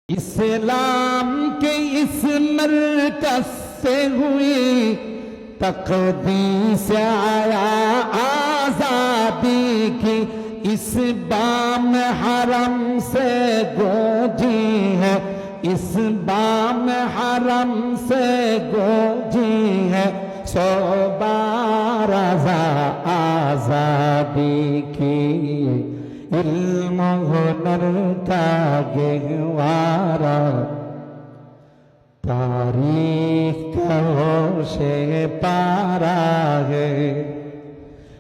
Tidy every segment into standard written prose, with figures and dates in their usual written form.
इस्लाम के इस मरकज से हुई तकदीस आया आजादी की, इस बाम हरम से गूंजी है, इस बाम हरम से गूंजी है सौ बार आजादी की। इल्म हुनर का गहवारा तारीख का होशे पारा है,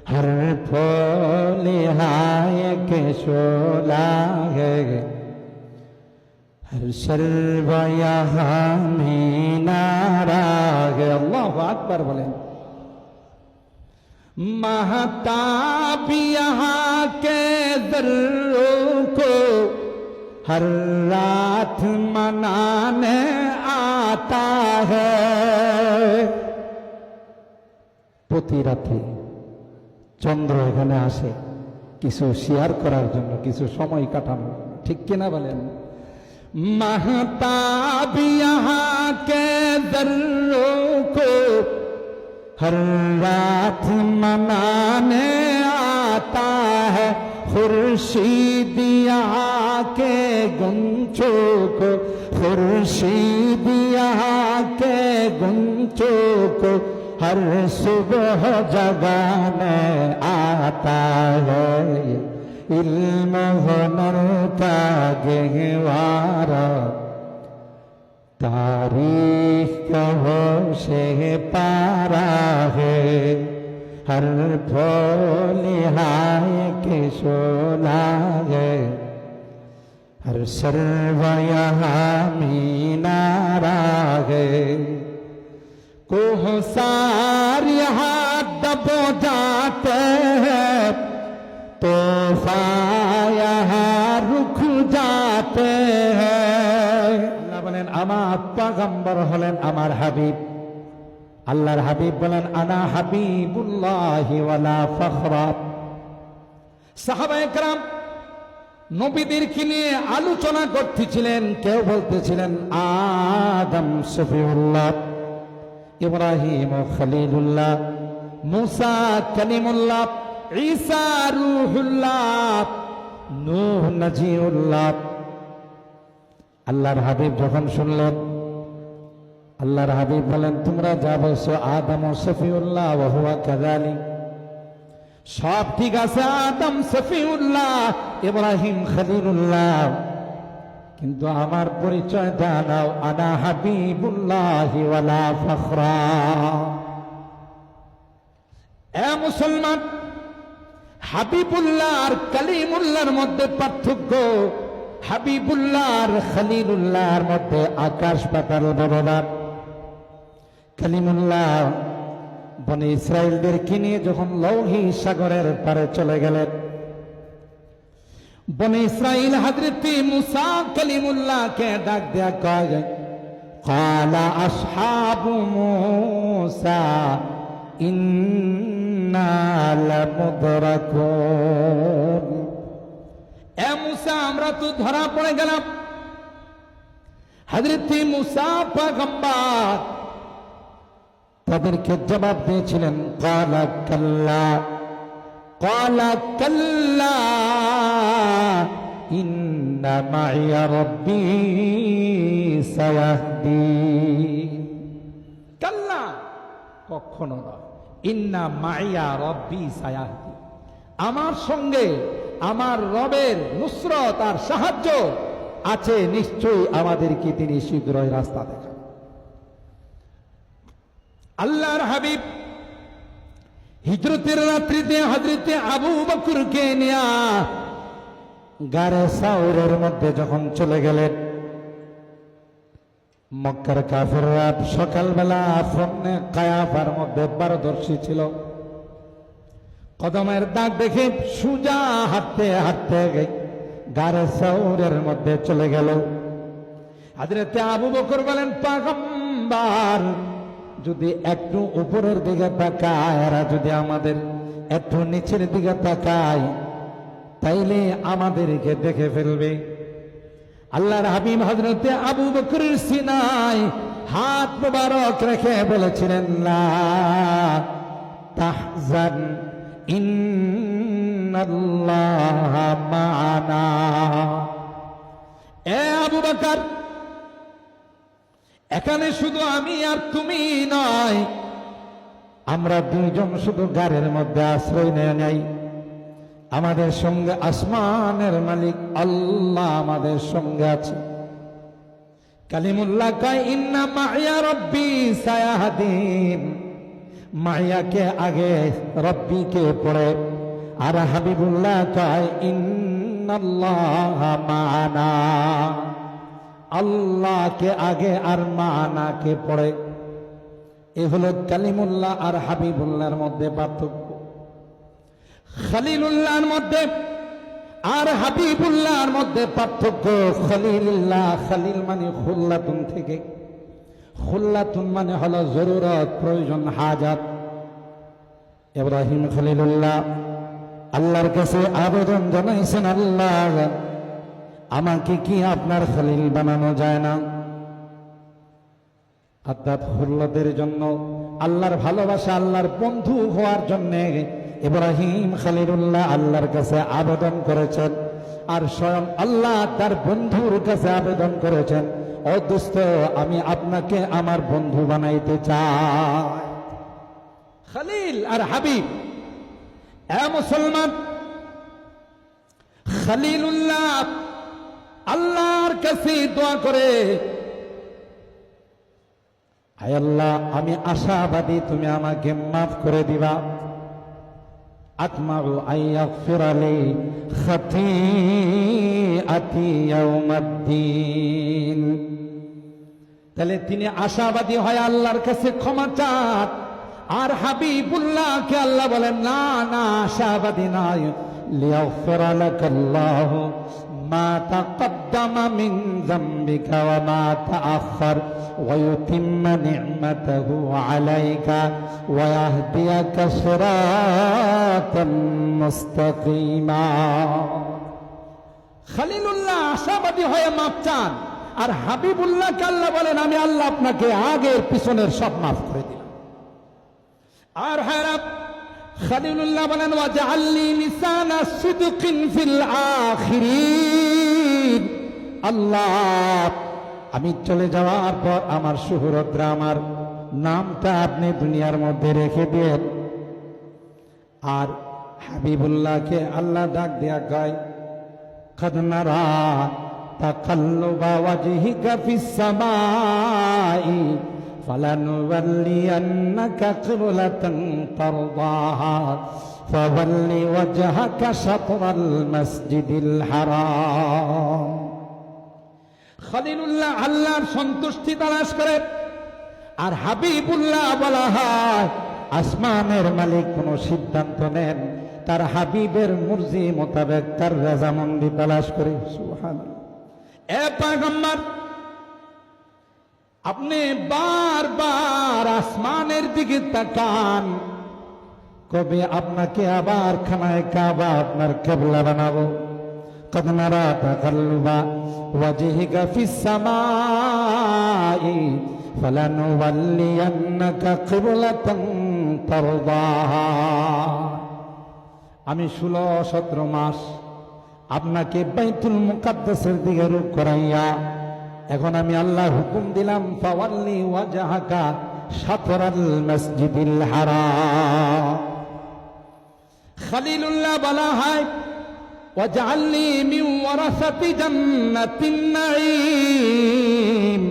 हर फूल हाय के शोला है, हर शर्व यहाँ मीनारा है। अल्लाहु अकबर बोलें। महताब यहाँ के ज़र्रों को हर रात मनाने आता है। প্রতি রাতে চন্দ্র এখানে আসে কিছু শেয়ার করার জন্য, কিছু সময় কাটানো, ঠিক কিনা বলেন? महताब यहाँ के ज़र्रों को हर रात मनाने आता है, खुर्शीद यहाँ के गुंचों को, खुर्शीद यहाँ के गुंचों को हर सुबह जगाने आता है। इल्म हुनर का गहवारा तारीख का होशे पारा है, हर फूल हाय के शोला है, हर सर्व यहाँ मीनारा है। कोहसार यहाँ दबो जाते हैं, तूफान यहाँ रुक जाते हैं। আল্লাহ বলেন আমার পয়গম্বর হলেন আমার হাবিব। আল্লাহর হাবিব বলেন আনা হাবিবুল্লাহি ওয়ালা ফখরা। সাহাবায়ে কেরাম নবীদেরকে নিয়ে আলোচনা করতেছিলেন। কেউ বলতেছিলেন আদম সফিউল্লাহ, ইব্রাহিম খলিলুল্লাহ, মুসা কালিমুল্লাহ, ঈসা রূহুল্লাহ, নূহ নজিউল্লাহ। আল্লাহর হাবিব যখন শুনলেন, আল্লাহর হাবিব বলেন তোমরা যা বলছো আদম সফিউল্লাহ ওয়া হুয়া কাযালিক, সব ঠিক আছে, আদম সফিউল্লাহ, ইব্রাহিম খলিলুল্লাহ, কিন্তু আমার পরিচয়টা নাও, আনা হাবিবুল্লাহি ওয়ালা ফখরা। এ মুসলমান, হাবিবুল্লাহ আর কালিমুল্লাহর মধ্যে পার্থক্য, হাবিবুল্লাহ আর খলিলুল্লাহর মধ্যে আকাশ পাতাল ব্যবধান। কালিমুল্লাহ বনি ইসরাইলদেরকে নিয়ে যখন লৌহি সাগরের পারে চলে গেলেন, বনি ইসরাইল হযরত মুসা কালিমুল্লাহকে ডাক দেয়া কয়, ক্বালা আসহাবু মুসা ইন্না লামুদরাকুন। এ মুসা আমরা তো ধরা পড়ে গেলাম। হযরত মুসা পয়গম্বর তাদেরকে জবাব দিয়েছিলেন ক্বালা কাল্লা, ক্বালা কাল্লা ইন্না মাইয়া রাব্বী সায়াহদিন। কাল্লা, কখনো না, ইন্না মাইয়া রাব্বী সায়াহদিন, আমার সঙ্গে আমার রবের নুসরত আর সাহায্য আছে, নিশ্চয়ই আমাদেরকে তিনি শীঘ্রই রাস্তা দেখান। আল্লাহর হাবিব হিজরতের রাত্রিতে হযরত আবু বকরকে নিয়ে গারে সাউরের মধ্যে যখন চলে গেলেন, মক্কার কাফেররা সকালবেলা ফন্নে কায়াফার মধ্যে পারদর্শী ছিল। কদমের দাগ দেখে সুজা হাঁটতে হাঁটতে গারে সাউরের মধ্যে চলে গেল। হযরত আবু বকর বলেন পয়গম্বর যদি একটু উপরের দিকে তাকায়, এরা যদি আমাদের একটু নিচের দিকে তাকায়, তাইলে আমাদেরকে দেখে ফেলবে। আল্লাহর হাবিব হযরতে আবু বকরের সিনায় হাত মুবারক রেখে বলেছিলেন, লা তাহজান ইন্নাল্লাহা মা'ানা। এ আবু বকর, এখানে শুধু আমি আর তুমি নয়, আমরা দুইজন শুধু গাড়ির মধ্যে আশ্রয় নেই, আমাদের সঙ্গে আসমানের মালিক আল্লাহ আমাদের সঙ্গে আছে। কালিমুল্লাহ কয়, ইন্না মাইয়া রব্বি সায়াহদিন। মাইয়াকে আগে রব্বিকে পড়ে, আর হাবিবুল্লাহ কয় ইন্নাল্লাহ মা'ানা। আল্লাহকে আগে আর মা'ানাকে পড়ে। এ হলো কালিমুল্লাহ আর হাবিবুল্লাহর মধ্যে পার্থক্য। খলিলুল্লাহর মধ্যে আর হাবিবুল্লাহর মধ্যে পার্থক্য। খলিলুল্লাহ, খলিল মানে খুল্লাতুন থেকে, খুল্লাতুন মানে হলো জরুরত, প্রয়োজন, হাজাত। ইব্রাহিম খলিলুল্লাহ আল্লাহর কাছে আবেদন জানাইছেন, আল্লাহ আমাকে কি আপনার খলিল বানানো যায় না? অর্থাৎ খুল্লতের জন্য, আল্লাহর ভালোবাসা, আল্লাহর বন্ধু হওয়ার জন্যে ইব্রাহিম খলিলুল্লাহ আল্লাহর কাছে আবেদন করেছেন। আর স্বয়ং আল্লাহ তার বন্ধুর কাছে আবেদন করেছেন, ও দোস্ত আমি আপনাকে আমার বন্ধু বানাইতে চাই। খলিল আর হাবিব। এ মুসলমান, খলিলুল্লাহ আল্লাহর কাছে দোয়া করে, হায় আল্লাহ আমি আশাবাদী তুমি আমাকে মাফ করে দিবা। আতমাউ আইয়াগফিরালি খাতিআতি ইয়াউমাদ্দিন। তাহলে তিনি আশাবাদী হয় আল্লাহর কাছে ক্ষমা চান। আর হাবিবুল্লাহকে আল্লাহ বলেন, না না, আশাবাদী নয়। লিয়াগফিরা লাকাল্লাহু মা তাকদ্দামা মিন যামবিকা ওয়া মা তাআখার ওয়া ইউতিম্মা নি'মাতাহু আলাইকা ওয়া ইয়াহদিয়াকা সিরাতাম মুস্তাকিমা। খলিলুল্লাহ আশাবাদী হয়ে মাফ চান, আর হাবিবুল্লাহকে আল্লাহ বলেন, আমি আল্লাহ আপনাকে আগের পিছনের সব মাফ করে দিলাম। আর হারাব খলিলুল্লাহ বলেন, ওয়াজআলনি লিসানা সিদকিন ফিল আখিরিন। আল্লাহ আমি চলে যাওয়ার পর আমার শুহরতরা, আমার নামটা আপনি দুনিয়ার মধ্যে রেখে দেন। আর হাবিবুল্লাহকে আল্লাহ ডাক দেয়া কয়, কদ নারা তাকাল্লুবা ওয়াজহিকা ফিস সামাই ফালানুওয়াল্লিয়ান্নাকা কিবলাতান তারদাহা ফাওয়াল্লি ওয়াজহাকা শাতরাল মাসজিদিল হারাম। খলিলুল্লাহ আল্লাহর সন্তুষ্টি তালাশ করে, আর হাবিবুল্লাহ বলা হয় আসমানের মালিক কোন সিদ্ধান্ত নেন, তার হাবিবের মর্জি মোতাবেক তার রাজামন্দি তালাশ করে। সুবহানাল্লাহ। এ পয়গম্বর, আপনি বারবার আসমানের দিকে তাকান, কবে আপনাকে আবার খানায় কাবা আপনার কিবলা বানাবো। কদ নারা তাকাল্লুবা ওয়াজহিকা ফিস সামাই ফালানুওয়াল্লিয়ান্নাকা কিবলাতান তারদাহা। আমি 16-17 মাস আপনাকে বাইতুল মুকাদ্দাসের দিকে রূপ করাইয়া, এখন আমি আল্লাহ হুকুম দিলাম, ফাওয়াল্লি ওয়াজহাকা শাতরাল মাসজিদিল হারাম। খলিলুল্লাহ বলা হয়, ওয়াজআলনি মিন ওয়ারাসাতি জান্নাতিন নাঈম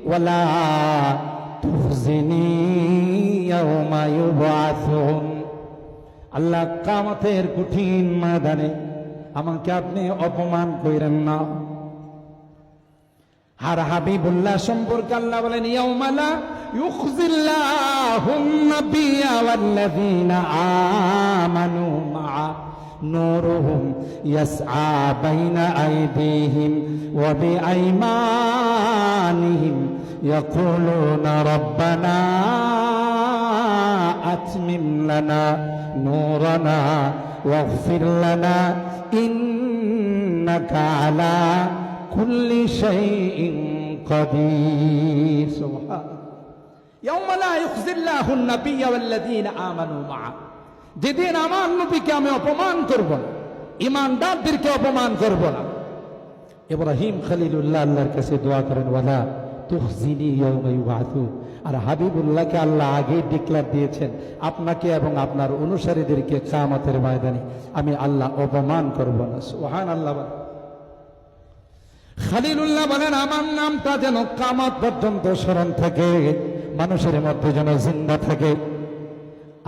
ওয়ালা তুখজিনি ইয়াওমা ইউবআসুন। আল্লাহ কিয়ামতের কঠিন ময়দানে আমাকে আপনি অপমান কইরেন না। আর হাবিবুল্লাহ সম্পর্কে আল্লাহ বলেন, ইয়াউমা লা ইউখজিল্লাহুন নাবিয়্যা ওয়াল্লাযীনা আমানু মা'a নূরুহুম ইয়াসআ বাইনা আইদিহিম ওয়া বিআইমানিহিম ইয়াকুলুনা রাব্বানা আতমিম লানা নূরানা ওয়াগফির লানা ইন্নাকা আলা কুল্লি শাইইন কাদির। সুবহানাল্লাহ। ইয়াওমা লা ইউখজিল্লাহুন নাবিয়্যা ওয়াল্লাযীনা আমানু মা'a, যেদিন আমার নবীকে আমি অপমান করব না, ঈমানদারদেরকে অপমান করব না। ইব্রাহিম খলিলুল্লাহ আল্লাহর কাছে দোয়া করেন, ওয়ালা তুখজিনি ইয়াওমা ইউবআসুন। আর হাবিবুল্লাহকে আল্লাহ আগে ডিক্লেয়ার দিয়েছেন, আপনাকে এবং আপনার অনুসারীদেরকে কিয়ামতের ময়দানে আমি আল্লাহ অপমান করব না। সুবহানাল্লাহ। খলিলুল্লাহ বলেন, আমার নামটা যেন কিয়ামত পর্যন্ত স্মরণ থাকে, মানুষের মধ্যে যেন জিন্দা থাকে।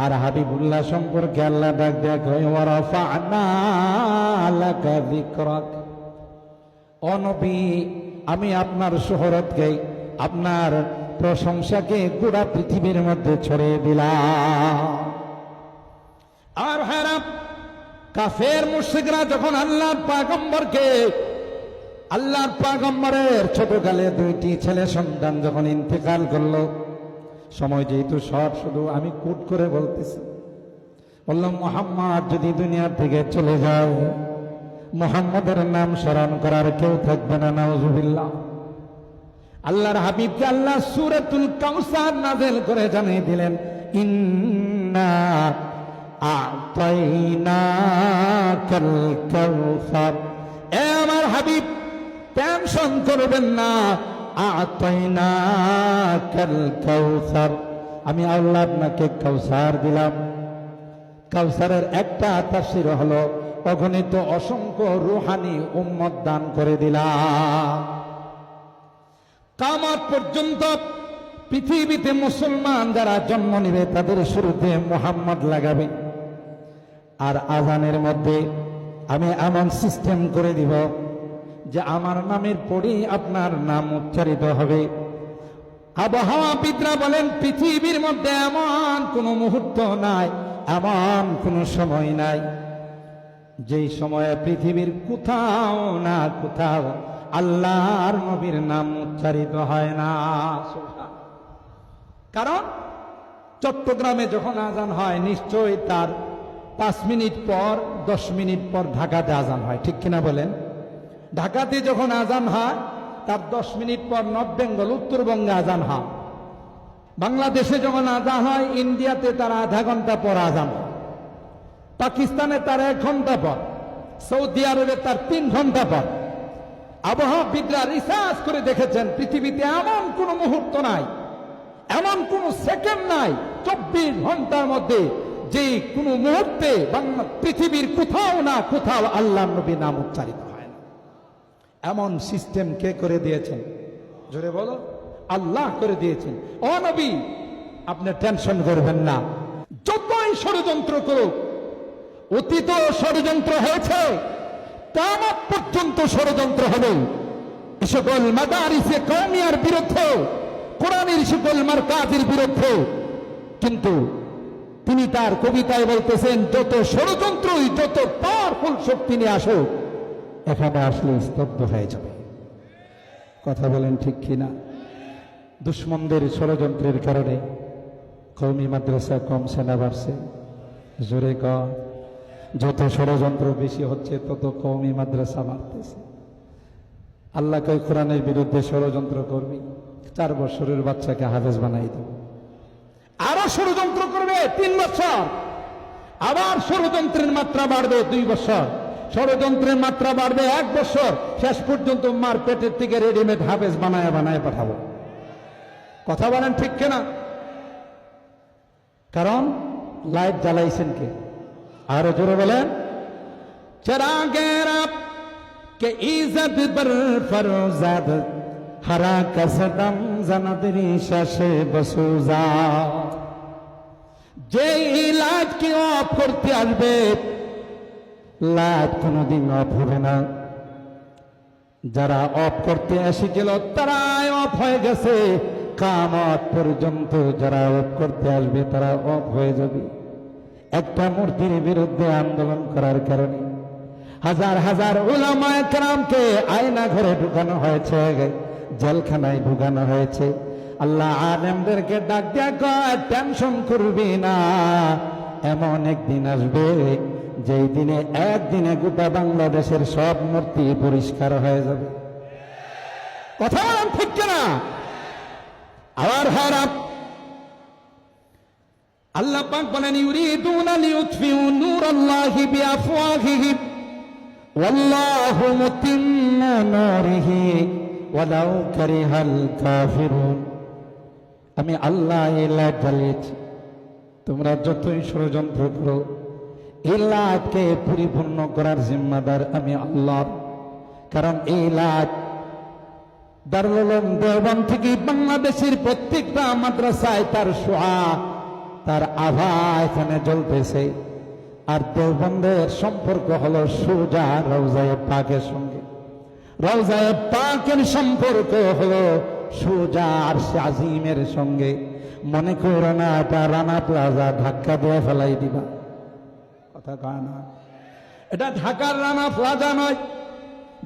আর হাবিবুল্লাহ সম্পর্কে আল্লাহ ডাক দেয়া কয়, ওয়া রাফা'না লাকা যিকরাক। ও নবী, আমি আপনার শোহরতকে, আপনার প্রশংসাকে গোটা পৃথিবীর মধ্যে ছড়িয়ে দিলাম। আর হারাম কাফের মুশরিকরা যখন আল্লাহর পয়গম্বরের ছোটকালে দুইটি ছেলে সন্তান যখন ইন্তেকাল করলো, সময় যেহেতু শর্ট, শুধু আমি কুট করে বলতেছি, বললাম মুহাম্মদ যদি দুনিয়া থেকে চলে যায়, মুহাম্মদের নাম স্মরণ করার কেউ থাকবে না। নাউযুবিল্লাহ। আল্লাহর হাবিবকে আল্লাহ সূরাতুল কাউসার নাযিল করে জানিয়ে দিলেন, ইন্না আ'তাইনাকাল কাউসার। এ আমার হাবিব, টেনশন করবেন না, আ'তাইনাকাল কাউসার, আমি আল্লাহ আপনাকে কাউসার দিলাম। কাউসারের একটা তাফসীর হলো অগণিত অসংখ্য রূহানি উম্মত দান করে দিলাম। কিয়ামত পর্যন্ত পৃথিবীতে মুসলমান যারা জন্ম নেবে তাদের শুরুতে মুহাম্মদ লাগাবে। আর আযানের মধ্যে আমি এমন সিস্টেম করে দিব যে আমার নামের পরেই আপনার নাম উচ্চারিত হবে। আবহাওয়াবিদরা বলেন, পৃথিবীর মধ্যে এমন কোনো মুহূর্ত নাই, এমন কোনো সময় নাই যেই সময়ে পৃথিবীর কোথাও না কোথাও আল্লাহর নবীর নাম উচ্চারিত হয় না। কারণ চট্টগ্রামে যখন আজান হয়, নিশ্চয়ই তার 5 মিনিট পর 10 মিনিট পর ঢাকাতে আজান হয়, ঠিক কিনা বলেন? ঢাকাতে যখন আজান হয় তার 10 মিনিট পর নর্থ বেঙ্গল, উত্তরবঙ্গে আজান হয়। বাংলাদেশে যখন আজান হয়, ইন্ডিয়াতে তার আধা ঘন্টা পর আজান হয়, পাকিস্তানে তার 1 ঘন্টা পর, সৌদি আরবে তার 3 ঘন্টা পর। আবহাওয়াবিদরা রিসার্চ করে দেখেছেন, পৃথিবীতে এমন কোন মুহূর্ত নাই, এমন কোন সেকেন্ড নাই 24 ঘন্টার মধ্যে যে কোন মুহূর্তে পৃথিবীর কোথাও না কোথাও আল্লাহর নবী নাম উচ্চারিত হয় না। এমন সিস্টেম কে করে দিয়েছেন? জোরে বলো। আল্লাহ করে দিয়েছেন। ও নবী, আপনি টেনশন করবেন না, যতই ষড়যন্ত্র করুক, অতীত ষড়যন্ত্র হয়েছে, কিয়ামত পর্যন্ত ষড়যন্ত্র হবে। সকল মাদারিসে কওমিয়ার বিরুদ্ধে, কোরআনের সকল মারকাজের বিরুদ্ধে। কিন্তু তিনি তার কবিতায় বলতেছেন, যত ষড়যন্ত্রই যত পাওয়ারফুল শক্তি নিয়ে আসুক, এখানে আসলে স্তব্ধ হয়ে যাবে। কথা বলেন ঠিক কিনা? দুশ্মনদের ষড়যন্ত্রের কারণে কওমি মাদ্রাসা কমছে না বাড়ছে? জোরে কর। যত ষড়যন্ত্র বেশি হচ্ছে তত কওমি মাদ্রাসা বাড়তেছে। আল্লাহ কয়, কোরআনের বিরুদ্ধে ষড়যন্ত্র করবি, 4 বছরের বাচ্চাকে হাফেজ বানাই দেব। আরো ষড়যন্ত্র করবে 3 বছর, আবার ষড়যন্ত্রের মাত্রা বাড়বে 2 বছর, ষড়যন্ত্রের মাত্রা বাড়বে 1 বছর, শেষ পর্যন্ত মার পেটের থেকে রেডিমেড হাফেজ বানায় বানায় পাঠাবো। কথা বলেন ঠিক কিনা? কারণ লাইট জ্বালাইছেন কে? আরো জোরে বলেন। চরাগেরা কে ইজ্জত বর ফরজাদ হারা কসদম জানাদরি শাশে বসুজা। যে লাইট কি অফ করতে আসবে, লাইট কোনদিন অফ হবে না। যারা অফ করতে এসেছিল তারাই অফ হয়ে গেছে। কিয়ামত পর্যন্ত যারা অফ করতে আসবে তারা অফ হয়ে যাবে। একটা মূর্তির বিরুদ্ধে আন্দোলন করার কারণে হাজার হাজার উলামায়ে কেরামকে আয়না ঘরে ঢুকানো হয়েছে, জেলখানায় ঢুকানো হয়েছে। আল্লাহ আলেমদেরকে ডাক দিয়া কয়, টেনশন করবি না, এমন একদিন আসবে যেই দিনে একদিনে গোটা বাংলাদেশের সব মূর্তি পরিষ্কার হয়ে যাবে। কথা বলেন ঠিক কিনা? আবার হারাম আল্লাহ পাক বলেন ইউরিদুনা লিউতফিউ নূরাল্লাহি বিআফওয়াহিহিম ওয়াল্লাহু মুতিম্মু নূরিহি ওয়ালাউ কারিহাল কাফিরুন। আমি আল্লাহ এই লাইট জ্বালিয়েছি, তোমরা যতই ষড়যন্ত্র করো এই লাইটকে পরিপূর্ণ করার জিম্মাদার আমি আল্লাহ। কারণ এই লাইট দারুল উলুম দেওবন্দ থেকে বাংলাদেশের প্রত্যেকটা মাদ্রাসায় তার শোয়া, তার আভা এখানে জ্বলতেছে। আর দেওবন্দের সম্পর্ক হলো সোজা রওজায়ে পাকের সঙ্গে। রওজায়ে পাকের সম্পর্ক হলো সোজা আরশে আজিমের সঙ্গে। মনে করো না এটা রানা প্লাজা ধাক্কা দিয়ে ফেলাই দিবা, কথা কয় না। এটা ঢাকার রানা প্লাজা নয়,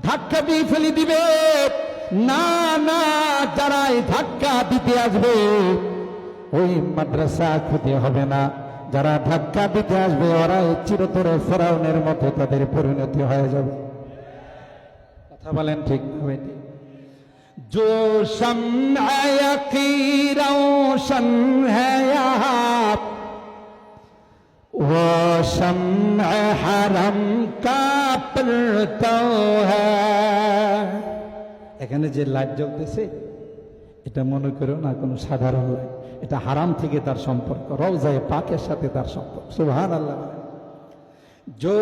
ধাক্কা দিয়ে ফেলে দিবে না। না, যারা ধাক্কা দিতে আসবে ওই মাদ্রাসা ক্ষতি হবে না। যারা ধাক্কা দিতে আসবে ওরা চিরতরে ফেরাউনের মতো তাদের পরিণতি হয়ে যাবে। কথা বলেন ঠিক হবে? जो शम्अ यकी रोशन है यहाँ वो शम्अ हरम का पलता है। এখানে যে লাইট জ্বলতেছে এটা মনে করো না কোনো সাধারণ লাইট, এটা হারাম থেকে তার সম্পর্ক, রওজায়ে পাকের সাথে তার সম্পর্ক। সুবহানাল্লাহ। जो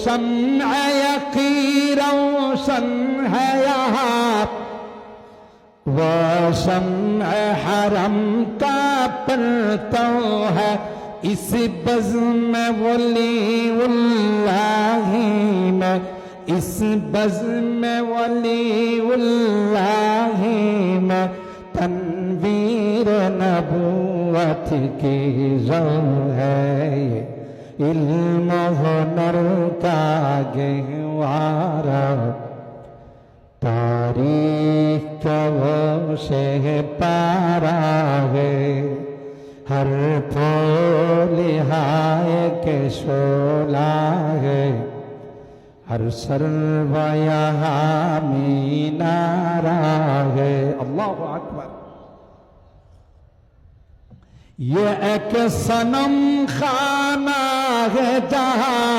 शम्अ यकी रोशन है यहाँ वो शम्अ हरम का पलता है। इस बज़्म वलीउल्लाह में, इस बज़्म वलीउल्लाह में तनवीर नबूवत की ज़ौ है। इल्म हुनर का गहवारा तारीख का वो से पारा है। हर फूल हाय के शोला है, हर सर्व यहाँ मीनारा है। अल्लाह अकबर। ये एक सनम खाना है जहाँ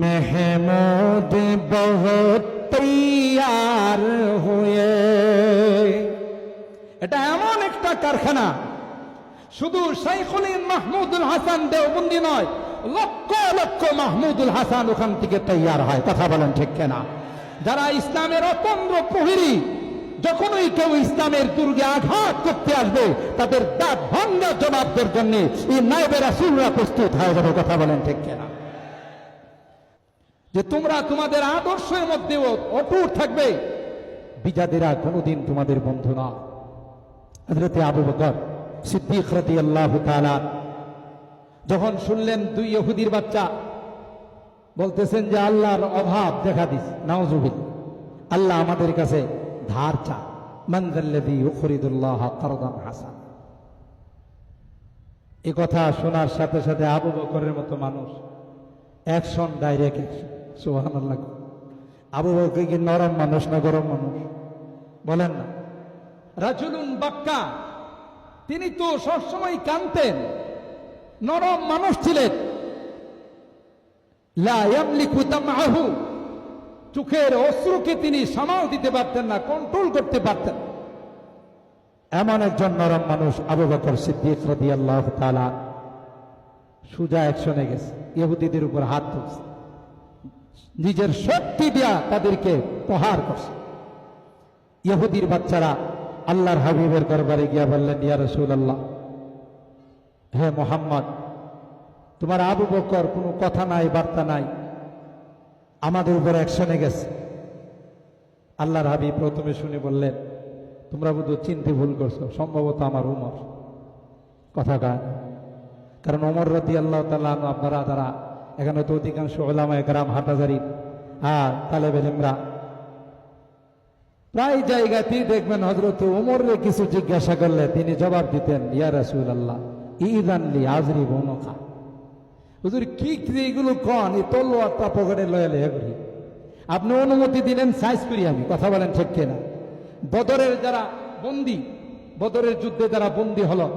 महमूद बहुत तैयार हुए। এটা এমন একটা কারখানা, শুধু শাইখুল মাহমুদুল হাসান দেওবন্দি নয়, লক্ষ লক্ষ মাহমুদুল হাসান ওখান থেকে তৈয়ার হয়। কথা বলেন ঠিক কিনা? যারা ইসলামের অতন্দ্র প্রহরী, যখনই কেউ ইসলামের দুর্গে আঘাত করতে আসবে তাদের দাঁত ভাঙ্গা জবাবদের জন্য এই নায়েবে রাসূলরা প্রস্তুত হয়ে যাবে। কথা বলেন ঠিক কিনা? যে তোমরা তোমাদের আদর্শের মধ্যে অটুট থাকবে, বিজাতিরা কোনোদিন তোমাদের বন্ধু না। হযরত আবু বকর সিদ্দিক রাদিয়াল্লাহু তাআলা যখন শুনলেন দুই ইহুদির বাচ্চা বলতেছেন যে আল্লাহর অভাব দেখা দিছে, নাউযুবিল্লাহ, আল্লাহ আমাদের কাছে ধার চা, মান যাল্লাযী ইউকরিদুল্লাহ কারদান হাসান। এই কথা শোনার সাথে সাথে আবু বকরের মতো মানুষ অ্যাকশন, ডাইরেক্ট অ্যাকশন। সুবহানাল্লাহ। আবু বকর কি নরম মানুষ না গরম মানুষ? বলেন না। রাজুলুন বাক্কা, তিনি তো সবসময় কাঁদতেন, নরম মানুষ ছিলেন। লা ইয়ামলিকু দামআহু, চোখের অশ্রুকে তিনি সামাল দিতে পারতেন না, কন্ট্রোল করতে পারতেন। এমন একজন নরম মানুষ আবু বকর সিদ্দিক রাদিয়াল্লাহু তাআলা সুজা অ্যাকশনে গেছে, ইহুদিদের উপর হাত তুলছে, নিজের শক্তি দিয়া তাদেরকে প্রহার করছে। ইহুদির বাচ্চারা আল্লাহর হাবিবের দরবারে গিয়া বললেন, ইয়া রাসূলুল্লাহ, হে মুহাম্মদ, তোমার আবু বকর কোনো কথা নাই, বার্তা নাই, আমাদের উপর অ্যাকশনে গেছে। আল্লাহর হাবিব প্রথমে শুনে বললেন, তোমরা বোধহয় চিনতে ভুল করছো, সম্ভবত আমার উমর। কথাটা কারণ ওমর রাদিয়াল্লাহু তাআলা আপনারা যারা এখানে তো অধিকাংশ উলামায়ে কেরাম, হাটাজারি আর তালেবে ইলমরা প্রায় জায়গাতেই দেখবেন হযরত ওমরের কিছু জিজ্ঞাসা করলে তিনি জবাব দিতেন, ইয়া রাসূলুল্লাহ ইযান লি আযরিবু উনুকা। হুজুর কি এগুলো কোন, এই তলোয়ারটা পকেটে লয়ে লয়ে ঘুরি, আপনি অনুমতি দিলেন সাইজ করি আমি। কথা বলেন ঠিক কিনা? বদরের যারা বন্দী, বদরের যুদ্ধে যারা বন্দী হলো,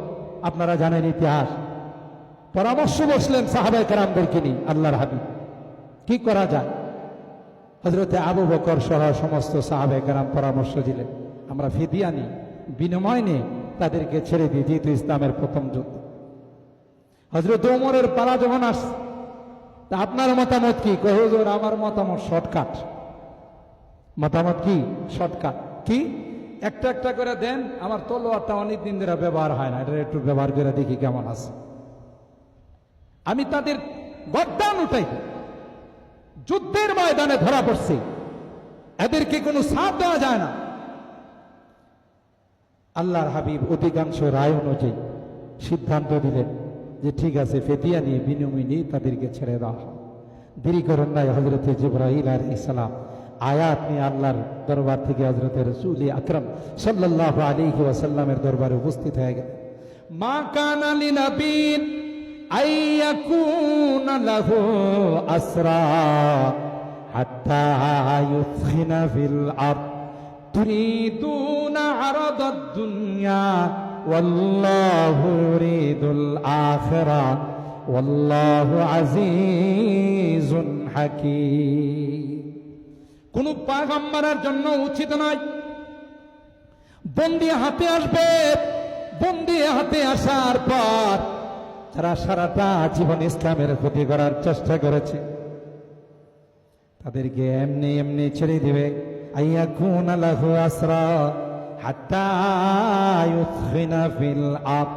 আপনারা জানেন ইতিহাস, পরামর্শ বসলেন সাহাবায়ে কেরামদেরকে নিয়ে, আল্লাহর হাবিব কি করা যায়। হযরতে আবু বকর সহ সমস্ত সাহাবায়ে কেরাম পরামর্শ দিলেন, আমরা ফিদিয়া নিই, বিনিময় নিয়ে তাদেরকে ছেড়ে দিই, যেহেতু ইসলামের প্রথম যুদ্ধ। হযরত ওমরের পালা যখন আস, তা আপনার মতামত কি? কয় হুজুর আমার মতামত শর্টকাট। মতামত কি? শর্টকাট। কি? একটা একটা করে দেন, আমার তলোয়ারটা অনেকদিন ধরে ব্যবহার হয় না, এটা একটু ব্যবহার করে দেখি কেমন আছে। আমি তাদের গর্দান উঠাই, যুদ্ধের ময়দানে ধরা পড়ছে, এদেরকে কোনো সাথ দেওয়া যায় না। আল্লাহর হাবিব অধিকাংশ রায় অনুযায়ী সিদ্ধান্ত দিলেন যে ঠিক আছে, ফিদিয়া নিয়ে বিনিময় নিয়ে তাদেরকে ছেড়ে দেওয়া হয়। দেরি করেন নাই, হযরতে জিবরাইল আলাইহিস সালাম আয়াত নিয়ে আল্লাহর দরবার থেকে হযরতে রাসূল আকরাম সাল্লাল্লাহু আলাইহি ওয়াসাল্লামের দরবারে উপস্থিত হয়ে গেলেন। মা কানা লিনাবিয়্যিন আইয়াকুনা লাহু আসরা হাত্তা ইউসখিনা ফিল আরদ তুরিদুনা আরাদাদ দুনিয়া ওয়াল্লাহু ইউরিদুল আখিরা ওয়াল্লাহু আজিজুন হাকীম। কোন পয়গম্বরের জন্য উচিত নয় বন্দী হাতে আসবে, বন্দী হাতে আসার পর যারা সারাটা জীবন ইসলামের ক্ষতি করার চেষ্টা করেছে তাদেরকে এমনি এমনি ছেড়ে দিবে। আইয়াকুনা লাহু আসরা হাত্তা ইউসখিনা ফিল আরদ,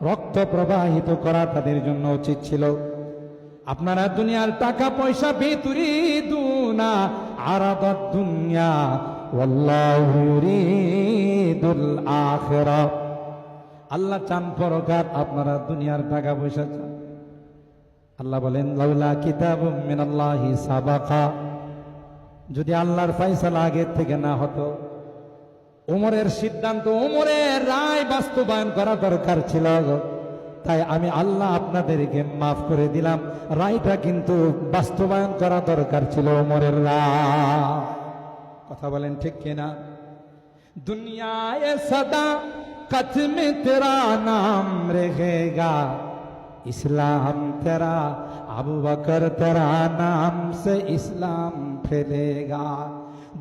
রক্ত প্রবাহিত করা তাদের জন্য উচিত ছিল। আপনারা দুনিয়ার টাকা পয়সা বিতুরিদুনা আরাদাদ দুনিয়া ওয়াল্লাহু ইউরিদুল আখিরা, আল্লাহ চান পরকাল, আপনারা দুনিয়ার টাকা পয়সা চান। আল্লাহ বলেন লাউলা কিতাবুম মিনাল্লাহি সাবাকা, যদি আল্লাহর ফয়সালা আগে থেকে না হতো, ওমরের সিদ্ধান্ত, ওমরের রায় বাস্তবায়ন করা দরকার ছিল, তাই আমি আল্লাহ আপনাদেরকে মাফ করে দিলাম। রায়টা কিন্তু বাস্তবায়ন করা দরকার ছিল ওমরের রায়। কথা বলেন ঠিক কিনা? দুনিয়ায় সদা कद में तेरा नाम रहेगा, इस्लाम तेरा, अबू बकर तेरा नाम से इस्लाम फैलेगा।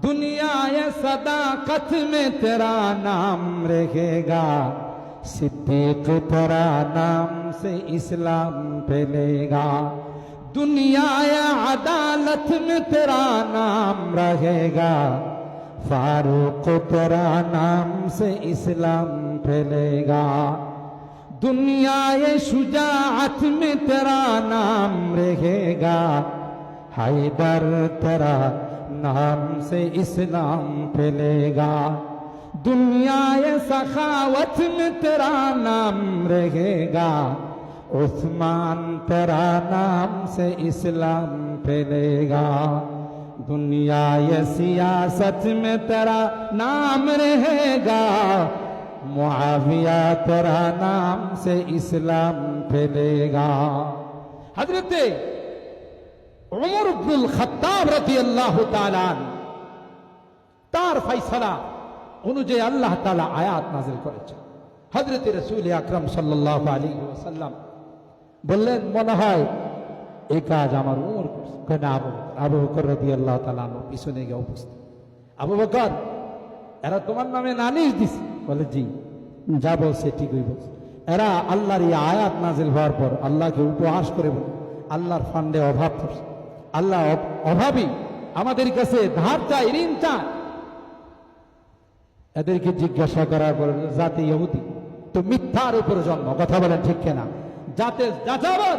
दुनिया ये सदाकत में तेरा नाम रहेगा, सिद्दीक तेरा नाम से इस्लाम फैलेगा। दुनिया ये अदालत में तेरा नाम रहेगा, फारूक तेरा नाम से इस्लाम फैलेगा। दुनिया ये शुजाअत में तेरा नाम रहेगा, हैदर तेरा नाम से इस्लाम फैलेगा। दुनिया ये सखावत में तेरा नाम रहेगा, उस्मान तेरा नाम से इस्लाम फैलेगा। दुनिया ये सियासत में तेरा नाम रहेगा, मुआविया तेरा नाम से इस्लाम फैलेगा। हजरत उमर इब्नुल खत्ताब রাদিয়াল্লাহু তাআলা তার ফয়সালা অনুযায়ী আল্লাহ তাআলা আয়াত নাযিল করেছেন। হযরত রাসূল আকরাম সাল্লাল্লাহু আলাইহি ওয়াসাল্লাম বললেন, মনে হয় এই কাজ আমার উমর করছে। কেন? আবু বকর রাদিয়াল্লাহু তাআলা পিছনে গিয়ে উপস্থিত। আবু বকর, এরা তোমার নামে নালিশ দিছে? বলে জি। যা বলছে ঠিকই বলছে। এরা আল্লাহর এই আয়াত নাজিল হওয়ার পর আল্লাহকে উপহাস করে বলে আল্লাহর ফান্ডে অভাব করছে, আল্লাহ অভাবী, আমাদের কাছে ধার চাই, ঋণ চায়। এদেরকে জিজ্ঞাসা করার পর জাতি ইহুদি তো মিথ্যার উপর জন্ম। কথা বলেন ঠিক কিনা? জাতে যাযাবর,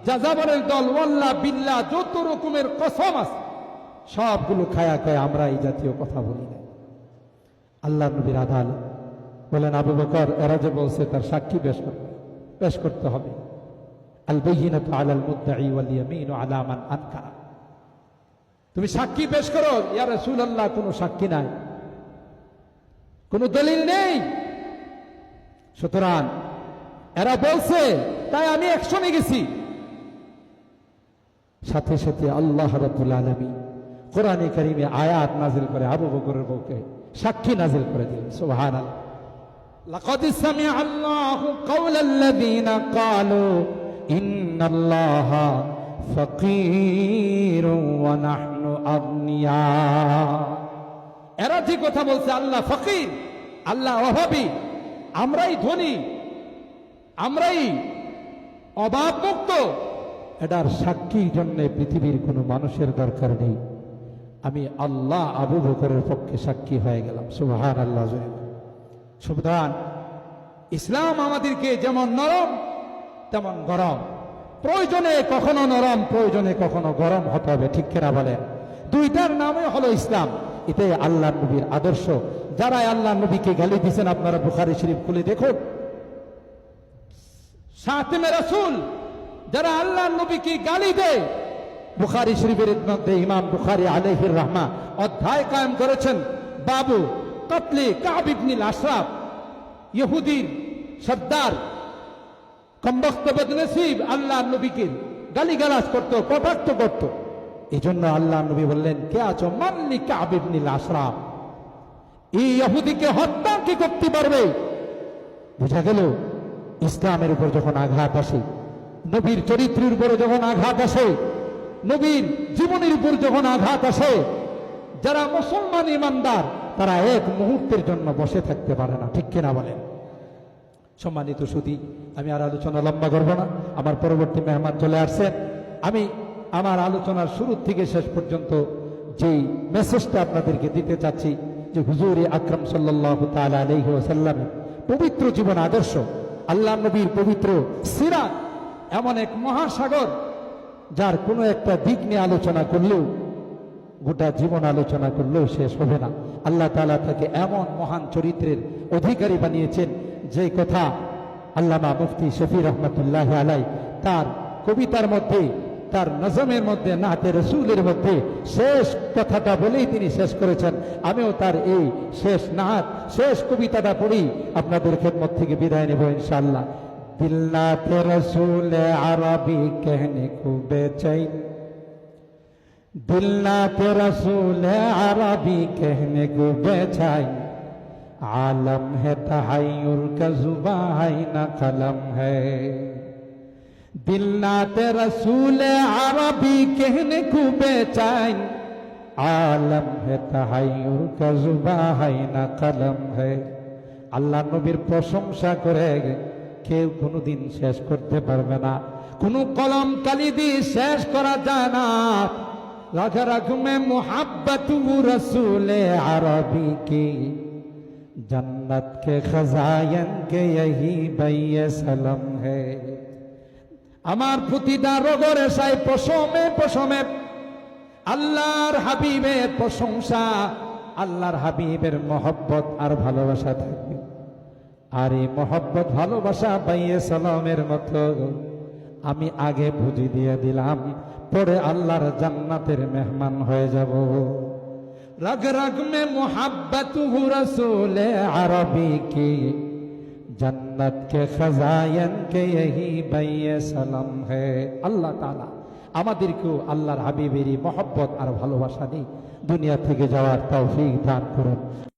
যাযাবরের দল ওয়াল্লাহ বিল্লাহ যত রকমের কসম আছে সবগুলো খায়া খায় আমরা এই জাতীয় কথা বলি না। আল্লাহ নবীর আদালত বলেন, আবু বকর, এরা যে বলছে তার সাক্ষী পেশ করতে হবে। আল বাইয়িনাতু আলাল মুদ্দাঈ ওয়াল ইয়ামিনু আলা মান আনকারা। তুমি সাক্ষী পেশ করো। ইয়া রাসূলুল্লাহ, কোনো সাক্ষী নাই, কোনো দলিল নেই। সুতরাং এরা বলছে তাই আমি অ্যাকশনে গেছি। সাথে সাথে আল্লাহ রাব্বুল আলামিন কোরআনে কারীমে আয়াত নাযিল করে আবু বকরের পক্ষে সাক্ষী নাজিল করে দিলেন। সুবহানাল্লাহ। লাকাদ সামিআ আল্লাহু কাওলাল্লাযীনা ক্বালু ইন্নাল্লাহা ফাকীরুন ওয়া নাহনু আগনিয়া। এরা যে কথা বলছে আল্লাহ ফকির, আল্লাহ অভাবী, আমরাই ধনী, আমরাই অভাবমুক্ত, এটার সাক্ষীর জন্য পৃথিবীর কোনো মানুষের দরকার নেই। আমি আল্লাহ আবু বকরের পক্ষে সাক্ষী হয়ে গেলাম। সুবহানাল্লাহ। সুতরাং ইসলাম আমাদেরকে যেমন নরম তেমন গরম, প্রয়োজনে কখনো নরম, প্রয়োজনে কখনো গরম হতে হবে, ঠিক কিনা বলেন? দুইটার নামে হলো ইসলাম। এটাই আল্লাহ নবীর আদর্শ। যারা আল্লাহ নবীকে গালি দিয়েছেন আপনারা বুখারী শরীফ খুলে দেখুন। সাতিমে রাসূল যারা আল্লাহ নবীকে গালি দেয়, বুখারী শরীফের মধ্যে ইমাম বুখারী আলাইহির রাহমা অধ্যায় কায়েম করেছেন, বাবু কতলে কাব ইবনুল আশরাফ, ইহুদির সর্দার কমবখ্ত বদনসিব আল্লাহ নবীকে গালিগালাজ করত, কটাক্ষ করত। এই জন্য আল্লাহ নবী বললেন, কে আছো মানলি কাব ইবনুল আশরাফ, এই ইহুদিকে হত্যা কি করতে পারবে? বুঝা গেল ইসলামের উপর যখন আঘাত আসে, নবীর চরিত্রের উপরে যখন আঘাত আসে, নবীর জীবনের উপর যখন আঘাত আসে, যারা মুসলমান ইমানদার তারা এক মুহূর্তের জন্য বসে থাকতে পারে না, ঠিক কিনা বলেন? সম্মানিত সুধী, আমি আর আলোচনা লম্বা করব না, আমার পরবর্তী মেহমান চলে আসছেন। আমি আমার আলোচনার শুরু থেকে শেষ পর্যন্ত যেই মেসেজটা আপনাদেরকে দিতে চাচ্ছি, যে হুজুর আকরাম সাল্লাল্লাহু তাআলা আলাইহি ওয়াসাল্লামের পবিত্র জীবন আদর্শ, আল্লাহ নবীর পবিত্র সিরাত এমন এক মহাসাগর, যার কোনো একটা দিক নিয়ে আলোচনা করলেও, গোটা জীবন আলোচনা করলেও শেষ হবে না। আল্লাহ তাআলা তাকে এমন মহান চরিত্রের অধিকারী বানিয়েছেন, যে কথা আল্লামা মুফতি শফি রহমতুল্লাহ আলাই তার কবিতার মধ্যে, তার নজমের মধ্যে, নাতে রসুলের মধ্যে শেষ কথাটা বলেই তিনি শেষ করেছেন। আমিও তার এই শেষ নাত, শেষ কবিতাটা পড়ি আপনাদের খেদমত থেকে বিদায় নেব ইনশাআল্লাহ। দিল নাতে রসুল আরবি कहने को बेचैन, दिल नाते रसूल अरबी कहने को बेचैन, आलम है तहय्युर का जुबां है न कलम है, दिल नाते रसूल अरबी कहने को बेचैन, आलम है तहय्युर का जुबां है न कलम है। আল্লাহ নবীর প্রশংসা করে কেউ কোনোদিন শেষ করতে পারবে না, কোনো কলম কালি দিয়ে শেষ করা যায় না। रग रग में मोहब्बत रसूल अरबी की, जन्नत के खजायन के यही बैये सलम है। আমার প্রতিটা রোগের সাই পশমে পশমে আল্লাহর হাবিবের প্রশংসা, আল্লাহর হাবিবের মহব্বত আর ভালোবাসা থাকবে। আর এই মহব্বত ভালোবাসা বাইয়ে সালামের মতো আমি আগে বুঝি দিয়ে দিলাম, পরে আল্লাহর জান্নাতের মেহমান হয়ে যাব। रग रग में मोहब्बत रसूल अरबी की, जन्नत के खजायन के यही बैये सलम है। আল্লাহ তাআলা আমাদেরকেও আল্লাহর হাবিবেরই মহব্বত আর ভালোবাসা দিয়ে দুনিয়া থেকে যাওয়ার তৌফিক দান করুন।